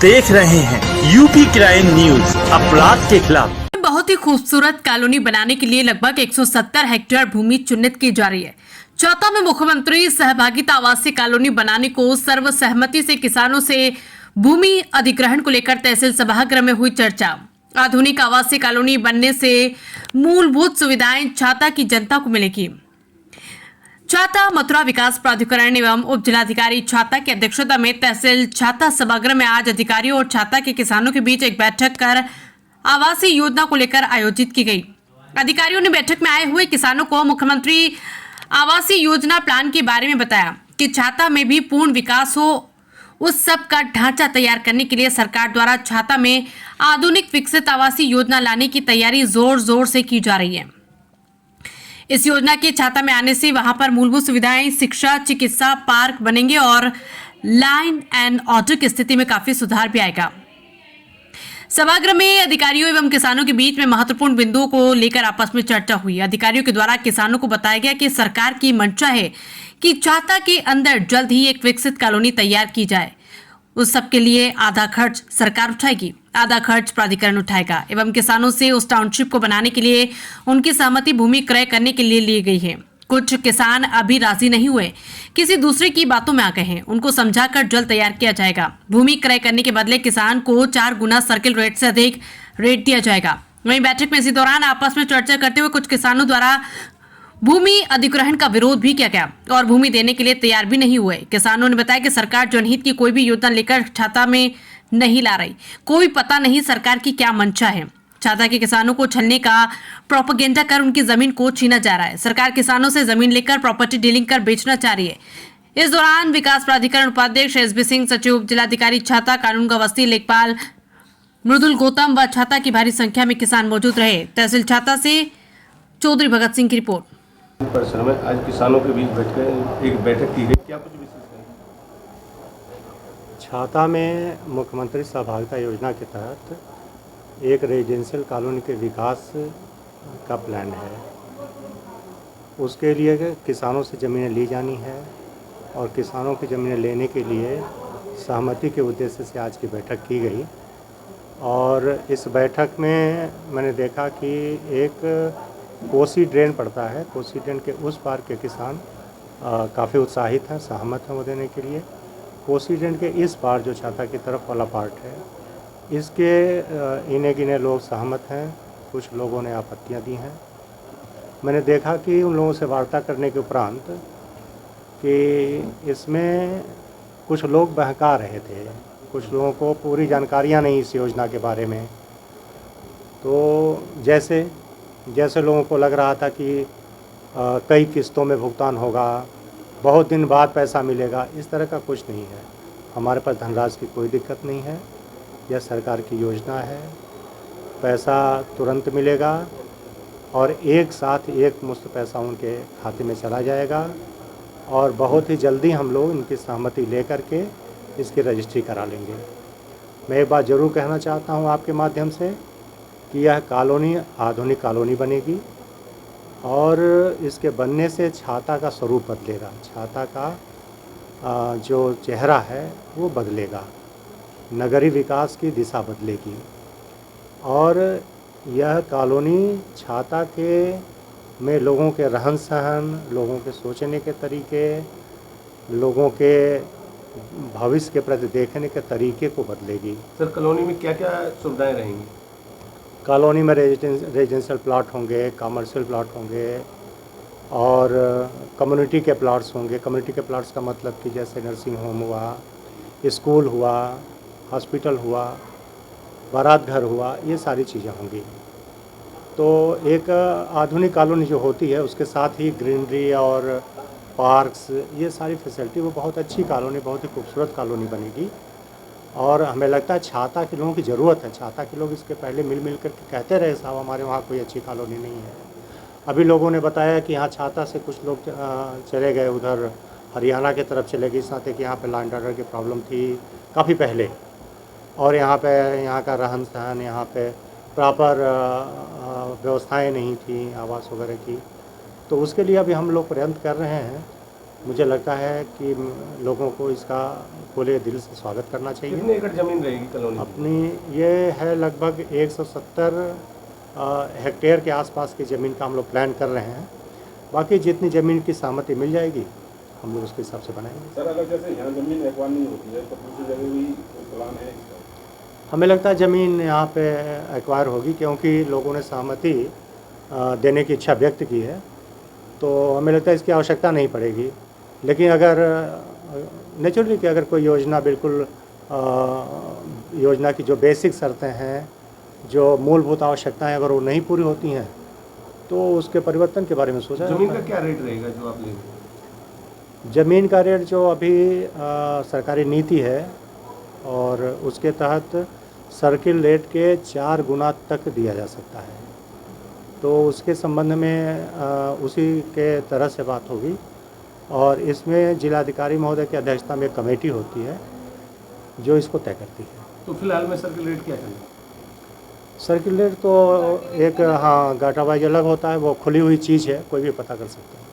देख रहे हैं यूपी क्राइम न्यूज, अपराध के खिलाफ। बहुत ही खूबसूरत कॉलोनी बनाने के लिए लगभग 170 हेक्टेयर भूमि चिन्हित की जा रही है। चौथा में मुख्यमंत्री सहभागिता आवासीय कॉलोनी बनाने को सर्वसहमति से किसानों से भूमि अधिग्रहण को लेकर तहसील सभागृह में हुई चर्चा। आधुनिक आवासीय कॉलोनी बनने से मूलभूत सुविधाएं छाता की जनता को मिलेगी। छाता मथुरा विकास प्राधिकरण एवं उप जिलाधिकारी छाता की अध्यक्षता में तहसील छाता सभागृह में आज अधिकारियों और छाता के किसानों के बीच एक बैठक कर आवासीय योजना को लेकर आयोजित की गई। अधिकारियों ने बैठक में आए हुए किसानों को मुख्यमंत्री आवासीय योजना प्लान के बारे में बताया कि छाता में भी पूर्ण विकास हो, उस सब का ढांचा तैयार करने के लिए सरकार द्वारा छाता में आधुनिक विकसित आवासीय योजना लाने की तैयारी जोर जोर से की जा रही है। इस योजना के छाता में आने से वहां पर मूलभूत सुविधाएं, शिक्षा, चिकित्सा, पार्क बनेंगे और लाइन एंड ऑर्डर की स्थिति में काफी सुधार भी आएगा। सभागृह में अधिकारियों एवं किसानों के बीच में महत्वपूर्ण बिंदुओं को लेकर आपस में चर्चा हुई। अधिकारियों के द्वारा किसानों को बताया गया कि सरकार की मंशा है कि छाता के अंदर जल्द ही एक विकसित कॉलोनी तैयार की जाए। उस सब के लिए आधा खर्च सरकार उठाएगी, आधा खर्च प्राधिकरण उठाएगा एवं किसानों से उस टाउनशिप को बनाने के लिए उनकी सहमति भूमि क्रय करने के लिए ली गई है। कुछ किसान अभी राजी नहीं हुए, किसी दूसरे की बातों में आ गए हैं, उनको समझाकर जल्द तैयार किया जाएगा। भूमि क्रय करने के बदले किसान को 4 गुना सर्किल रेट से अधिक रेट दिया जाएगा। वहीं बैठक में इसी दौरान आपस में चर्चा करते हुए कुछ किसानों द्वारा भूमि अधिग्रहण का विरोध भी किया गया और भूमि देने के लिए तैयार भी नहीं हुए। किसानों ने बताया कि सरकार जनहित की कोई भी योजना लेकर छाता में नहीं ला रही, कोई पता नहीं सरकार की क्या मंशा है। छाता के किसानों को छलने का प्रोपेगेंडा कर उनकी जमीन को छीना जा रहा है। सरकार किसानों से जमीन लेकर प्रॉपर्टी डीलिंग कर बेचना चाह रही है। इस दौरान विकास प्राधिकरण उपाध्यक्ष एसबी सिंह, सचिव जिलाधिकारी छाता, कानून गवस्थी लेखपाल मृदुल गौतम व छाता की भारी संख्या में किसान मौजूद रहे। तहसील छाता से चौधरी भगत सिंह की रिपोर्ट। परिसर में आज किसानों के बीच एक बैठक की गई, क्या कुछ विशेष है? छाता में मुख्यमंत्री सहभागिता योजना के तहत एक रेजिडेंशियल कॉलोनी के विकास का प्लान है। उसके लिए किसानों से ज़मीनें ली जानी है और किसानों की ज़मीनें लेने के लिए सहमति के उद्देश्य से आज की बैठक की गई। और इस बैठक में मैंने देखा कि एक कोसी ड्रेन पड़ता है, कोसी ड्रेन के उस पार के किसान काफ़ी उत्साहित हैं, सहमत हैं वो देने के लिए। कोसी ड्रेन के इस पार जो छाता की तरफ वाला पार्ट है, इसके इन्हें गिने लोग सहमत हैं, कुछ लोगों ने आपत्तियां दी हैं। मैंने देखा कि उन लोगों से वार्ता करने के उपरांत कि इसमें कुछ लोग बहका रहे थे, कुछ लोगों को पूरी जानकारियां नहीं इस योजना के बारे में। तो जैसे लोगों को लग रहा था कि कई किस्तों में भुगतान होगा, बहुत दिन बाद पैसा मिलेगा, इस तरह का कुछ नहीं है। हमारे पास धनराशि की कोई दिक्कत नहीं है, यह सरकार की योजना है, पैसा तुरंत मिलेगा और एक साथ एक मुश्त पैसा उनके खाते में चला जाएगा और बहुत ही जल्दी हम लोग इनकी सहमति लेकर के इसकी रजिस्ट्री करा लेंगे। मैं एक बात ज़रूर कहना चाहता हूँ आपके माध्यम से कि यह कॉलोनी आधुनिक कॉलोनी बनेगी और इसके बनने से छाता का स्वरूप बदलेगा, छाता का जो चेहरा है वो बदलेगा, नगरीय विकास की दिशा बदलेगी। और यह कॉलोनी छाता के में लोगों के रहन सहन, लोगों के सोचने के तरीके, लोगों के भविष्य के प्रति देखने के तरीके को बदलेगी। सर, कॉलोनी में क्या क्या सुविधाएं रहेंगी? कॉलोनी में रेजिडेंशियल प्लॉट होंगे, कमर्शियल प्लॉट होंगे और कम्युनिटी के प्लॉट्स होंगे। कम्युनिटी के प्लॉट्स का मतलब कि जैसे नर्सिंग होम हुआ, स्कूल हुआ, हॉस्पिटल हुआ, बारात घर हुआ, ये सारी चीज़ें होंगी। तो एक आधुनिक कॉलोनी जो होती है उसके साथ ही ग्रीनरी और पार्क्स, ये सारी फैसिलिटी, वो बहुत अच्छी कॉलोनी, बहुत ही खूबसूरत कॉलोनी बनेगी। और हमें लगता है छाता के लोगों की ज़रूरत है। छाता के लोग इसके पहले मिल कर के कहते रहे साहब हमारे वहाँ कोई अच्छी कॉलोनी नहीं है। अभी लोगों ने बताया कि यहाँ छाता से कुछ लोग चले गए उधर हरियाणा की तरफ चले गए, इस नाते कि यहाँ पे लैंड ऑर्डर की प्रॉब्लम थी काफ़ी पहले और यहाँ का रहन सहन, यहाँ पे प्रॉपर व्यवस्थाएँ नहीं थी आवास वगैरह की। तो उसके लिए अभी हम लोग प्रयत्न कर रहे हैं मुझे लगता है कि लोगों को इसका खुले दिल से स्वागत करना चाहिए। कितने एकड़ जमीन रहेगी कॉलोनी? अपनी ये है लगभग 170 हेक्टेयर के आसपास की ज़मीन का हम लोग प्लान कर रहे हैं। बाकी जितनी ज़मीन की सहमति मिल जाएगी हम लोग उसके हिसाब से बनाएंगे। सर, अगर जैसे यहाँ ज़मीन एक्वायर नहीं होती है तो दूसरी जगह भी कोई प्लान है इसका? हमें लगता है ज़मीन यहाँ पे एक्वायर होगी, क्योंकि लोगों ने सहमति देने की इच्छा व्यक्त की है, तो हमें लगता है इसकी आवश्यकता नहीं पड़ेगी। लेकिन अगर नेचुरली कि अगर कोई योजना बिल्कुल योजना की जो बेसिक शर्तें हैं, जो मूलभूत आवश्यकताएं अगर वो नहीं पूरी होती हैं तो उसके परिवर्तन के बारे में सोचा जमीन जाता का है। क्या रेट रहेगा जो आप लेंगे? ज़मीन का रेट जो अभी सरकारी नीति है और उसके तहत सर्किल रेट के 4 गुना तक दिया जा सकता है, तो उसके संबंध में उसी के तरह से बात होगी। और इसमें जिलाधिकारी महोदय की अध्यक्षता में एक कमेटी होती है जो इसको तय करती है। तो फिलहाल में सर्किल रेट क्या चलेगा? सर्किल रेट तो एक डाटा वाइज अलग होता है, वो खुली हुई चीज़ है, कोई भी पता कर सकता है।